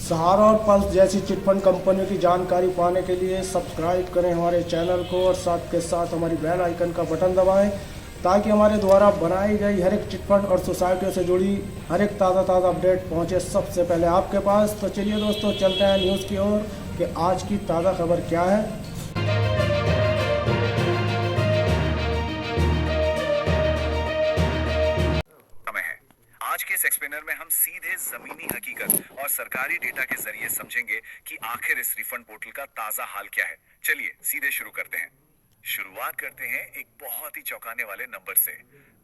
सहारा और पल्स जैसी चिटफंड कंपनियों की जानकारी पाने के लिए सब्सक्राइब करें हमारे चैनल को और साथ के साथ हमारी बेल आइकन का बटन दबाएं ताकि हमारे द्वारा बनाई गई हर एक चिटफंड और सोसाइटियों से जुड़ी हर एक ताज़ा अपडेट पहुंचे सबसे पहले आपके पास। तो चलिए दोस्तों, चलते हैं न्यूज़ की ओर कि आज की ताज़ा खबर क्या है। आज के इस एक्सप्लेनर में हम सीधे जमीनी हकीकत और सरकारी डेटा के जरिए समझेंगे कि आखिर इस रिफंड पोर्टल का ताजा हाल क्या है। चलिए सीधे शुरू करते हैं। शुरुआत करते हैं एक बहुत ही चौंकाने वाले नंबर से,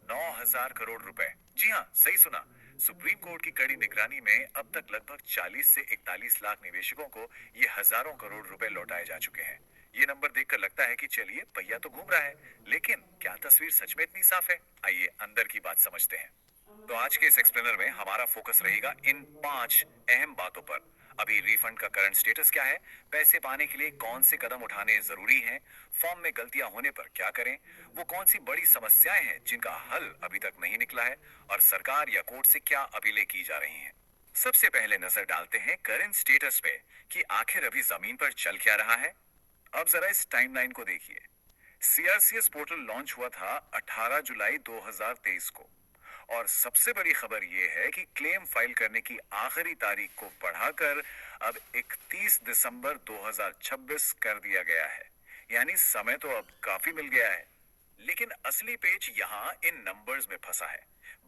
9,000 करोड़ रुपए। जी हाँ, सही सुना। सुप्रीम कोर्ट की कड़ी निगरानी में अब तक लगभग 40 से 41 लाख निवेशकों को ये हजारों करोड़ रुपए लौटाए जा चुके हैं। ये नंबर देखकर लगता है कि चलिए पहिया तो घूम रहा है, लेकिन क्या तस्वीर सच में इतनी साफ है? आइए अंदर की बात समझते हैं। तो आज के इस एक्सप्लेनर में हमारा फोकस रहेगा इन 5 अहम बातों पर। अभी रिफंड का करंट स्टेटस क्या है, पैसे पाने के लिए कौन से कदम उठाने जरूरी हैं, फॉर्म में गलतियां होने पर क्या करें, वो कौन सी बड़ी समस्याएं हैं जिनका हल अभी तक नहीं निकला है, और सरकार या कोर्ट से क्या अपीलें की जा रही हैं। सबसे पहले नजर डालते हैं करंट स्टेटस पे कि आखिर अभी जमीन पर चल क्या रहा है। अब जरा इस टाइमलाइन को देखिए। सीआरसीएस पोर्टल लॉन्च हुआ था 18 जुलाई 2023 को, और सबसे बड़ी खबर यह है कि क्लेम फाइल करने की आखिरी तारीख को बढ़ाकर अब 31 दिसंबर 2026 कर दिया गया है। यानी समय तो अब काफी मिल गया है। लेकिन असली पेच यहाँ इन नंबर्स में फंसा है।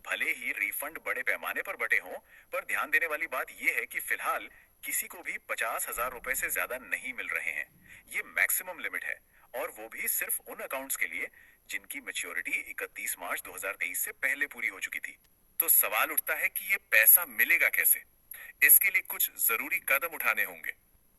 भले ही रिफंड बड़े पैमाने पर बटे हों, पर ध्यान देने वाली बात यह है कि फिलहाल किसी को भी 50,000 रुपए से ज्यादा नहीं मिल रहे हैं। ये मैक्सिमम लिमिट है, और वो भी सिर्फ उन अकाउंट्स के लिए जिनकी मैच्योरिटी 31 मार्च 2023 से पहले पूरी हो चुकी थी। तो सवाल उठता है कि ये पैसा मिलेगा कैसे? इसके लिए कुछ जरूरी कदम उठाने होंगे।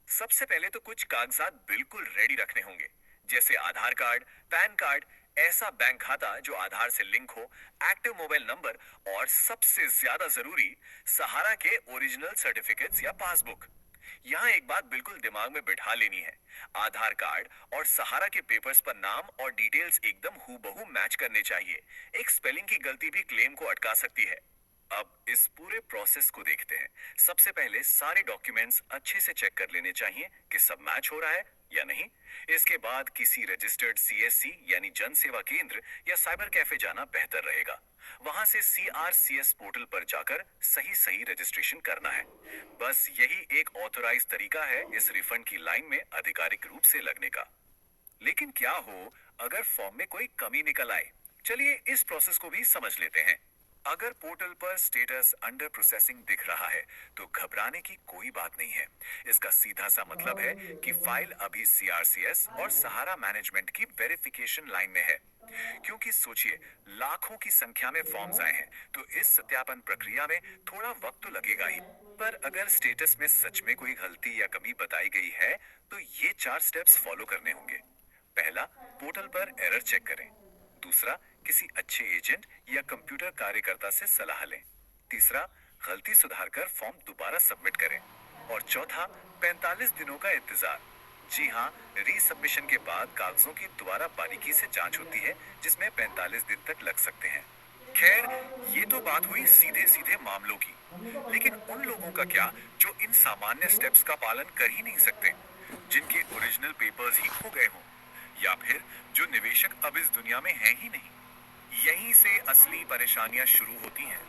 सबसे पहले तो कुछ कागजात बिल्कुल रेडी रखने होंगे, जैसे आधार कार्ड, पैन कार्ड, ऐसा बैंक खाता जो आधार से लिंक हो, एक्टिव मोबाइल नंबर, और सबसे ज्यादा जरूरी सहारा के ओरिजिनल सर्टिफिकेट्स या पासबुक। यहाँ एक बात बिल्कुल दिमाग में बिठा लेनी है, आधार कार्ड और सहारा के पेपर्स पर नाम और डिटेल्स एकदम हूबहू मैच करने चाहिए। एक स्पेलिंग की गलती भी क्लेम को अटका सकती है। अब इस पूरे प्रोसेस को देखते हैं। सबसे पहले सारे डॉक्यूमेंट्स अच्छे से चेक कर लेने चाहिए कि सब मैच हो रहा है या नहीं। इसके बाद किसी रजिस्टर्ड सीएससी यानी जन सेवा केंद्र या साइबर कैफे जाना बेहतर रहेगा। वहां से सीआरसीएस पोर्टल पर जाकर सही रजिस्ट्रेशन करना है। बस यही एक ऑथराइज तरीका है इस रिफंड की लाइन में आधिकारिक रूप से लगने का। लेकिन क्या हो अगर फॉर्म में कोई कमी निकल आए? चलिए इस प्रोसेस को भी समझ लेते हैं। अगर पोर्टल पर स्टेटस अंडर प्रोसेसिंग दिख रहा है तो घबराने की कोई बात नहीं है। इसका सीधा सा मतलब है कि फाइल अभी सीआरसीएस और सहारा मैनेजमेंट की वेरिफिकेशन लाइन में है। क्योंकि सोचिए, लाखों की संख्या में फॉर्म्स आए हैं, तो इस सत्यापन प्रक्रिया में थोड़ा वक्त तो लगेगा ही। पर अगर स्टेटस में सच में कोई गलती या कमी बताई गई है तो ये 4 स्टेप्स फॉलो करने होंगे। पहला, पोर्टल पर एरर चेक करें। दूसरा, किसी अच्छे एजेंट या कंप्यूटर कार्यकर्ता से सलाह लें। तीसरा, गलती सुधार कर फॉर्म दोबारा सबमिट करें। और चौथा, 45 दिनों का इंतजार। जी हाँ, रीसबमिशन के बाद कागजों की दोबारा बारीकी से जांच होती है, जिसमें 45 दिन तक लग सकते हैं। खैर, ये तो बात हुई सीधे मामलों की। लेकिन उन लोगों का क्या जो इन सामान्य स्टेप्स का पालन कर ही नहीं सकते, जिनके ओरिजिनल पेपर्स ही खो गए हों, या फिर जो निवेशक अब इस दुनिया में हैं ही नहीं? यहीं से असली परेशानियां शुरू होती हैं।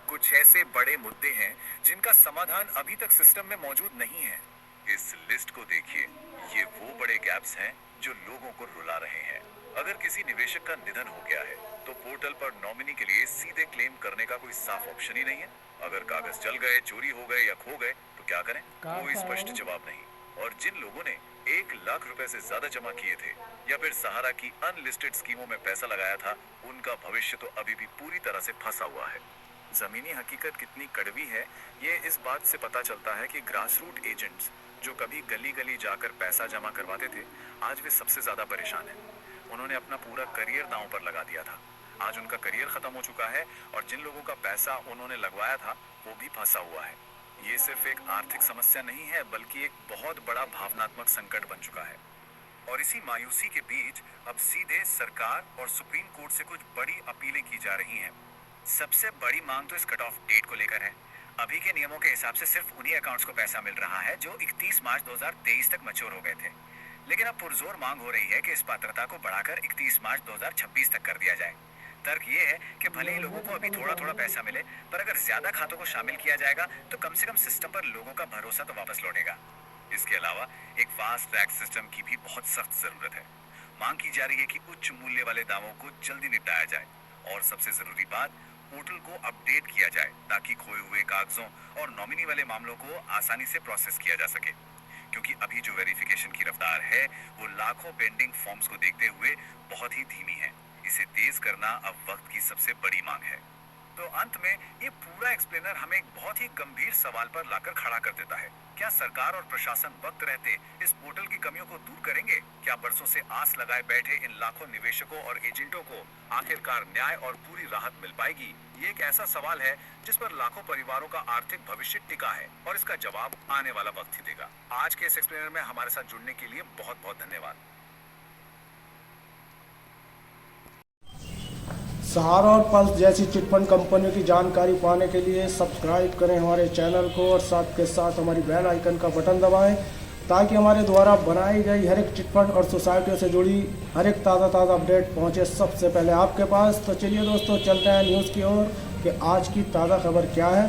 कुछ ऐसे बड़े मुद्दे हैं जिनका समाधान अभी तक सिस्टम में मौजूद नहीं है। इस लिस्ट को देखिए। ये वो बड़े गैप्स हैं जो लोगों को रुला रहे हैं। अगर किसी निवेशक का निधन हो गया है तो पोर्टल पर नॉमिनी के लिए सीधे क्लेम करने का कोई साफ ऑप्शन ही नहीं है। अगर कागज जल गए, चोरी हो गए या खो गए तो क्या करें? कोई स्पष्ट जवाब नहीं। और जिन लोगों ने 1 लाख रुपए से ज्यादा जमा किए थे या फिर सहारा की अनलिस्टेड स्कीमों में पैसा लगाया था, उनका भविष्य तो अभी भी पूरी तरह से फंसा हुआ है। जमीनी हकीकत कितनी कड़वी है ये इस बात से पता चलता है कि ग्रास रूट एजेंट्स जो कभी गली गली जाकर पैसा जमा करवाते थे, आज वे सबसे ज्यादा परेशान हैं। उन्होंने अपना पूरा करियर दांव पर लगा दिया था। आज उनका करियर खत्म हो चुका है, और जिन लोगों का पैसा उन्होंने लगवाया था वो भी फंसा हुआ है। ये सिर्फ एक आर्थिक समस्या नहीं है, बल्कि एक बहुत बड़ा भावनात्मक संकट बन चुका है। और इसी मायूसी के बीच अब सीधे सरकार और सुप्रीम कोर्ट से कुछ बड़ी अपीलें की जा रही हैं। सबसे बड़ी मांग तो इस कट ऑफ डेट को लेकर है। अभी के नियमों के हिसाब से सिर्फ उन्हीं अकाउंट्स को पैसा मिल रहा है जो 31 मार्च 2023 तक मैच्योर हो गए थे। लेकिन अब पुरजोर मांग हो रही है कि इस पात्रता को बढ़ाकर 31 मार्च 2026 तक कर दिया जाए। तर्क ये है कि भले ही लोगों को अभी थोड़ा थोड़ा पैसा मिले, पर अगर ज्यादा खातों को शामिल किया जाएगा तो कम से कम सिस्टम पर लोगों का भरोसा तो वापस लौटेगा। इसके अलावा एक फास्ट ट्रैक सिस्टम की भी बहुत सख्त जरूरत है। मांग की जा रही है कि उच्च मूल्य वाले दावों को जल्दी निपटाया जाए और सबसे जरूरी बात, पोर्टल को अपडेट किया जाए ताकि खोए हुए कागजों और नॉमिनी वाले मामलों को आसानी से प्रोसेस किया जा सके। क्योंकि अभी जो वेरिफिकेशन की रफ्तार है वो लाखों पेंडिंग फॉर्म्स को देखते हुए बहुत ही धीमी है। इसे तेज करना अब वक्त की सबसे बड़ी मांग है। तो अंत में ये पूरा एक्सप्लेनर हमें एक बहुत ही गंभीर सवाल पर लाकर खड़ा कर देता है। क्या सरकार और प्रशासन वक्त रहते इस पोर्टल की कमियों को दूर करेंगे? क्या बरसों से आस लगाए बैठे इन लाखों निवेशकों और एजेंटों को आखिरकार न्याय और पूरी राहत मिल पाएगी? ये एक ऐसा सवाल है जिस पर लाखों परिवारों का आर्थिक भविष्य टिका है और इसका जवाब आने वाला वक्त ही देगा। आज के इस एक्सप्लेनर में हमारे साथ जुड़ने के लिए बहुत बहुत धन्यवाद। सहारा और पल्स जैसी चिटफंड कंपनियों की जानकारी पाने के लिए सब्सक्राइब करें हमारे चैनल को और साथ के साथ हमारी बेल आइकन का बटन दबाएं ताकि हमारे द्वारा बनाई गई हर एक चिटफंड और सोसाइटियों से जुड़ी हर एक ताज़ा अपडेट पहुंचे सबसे पहले आपके पास। तो चलिए दोस्तों, चलते हैं न्यूज़ की ओर कि आज की ताज़ा खबर क्या है।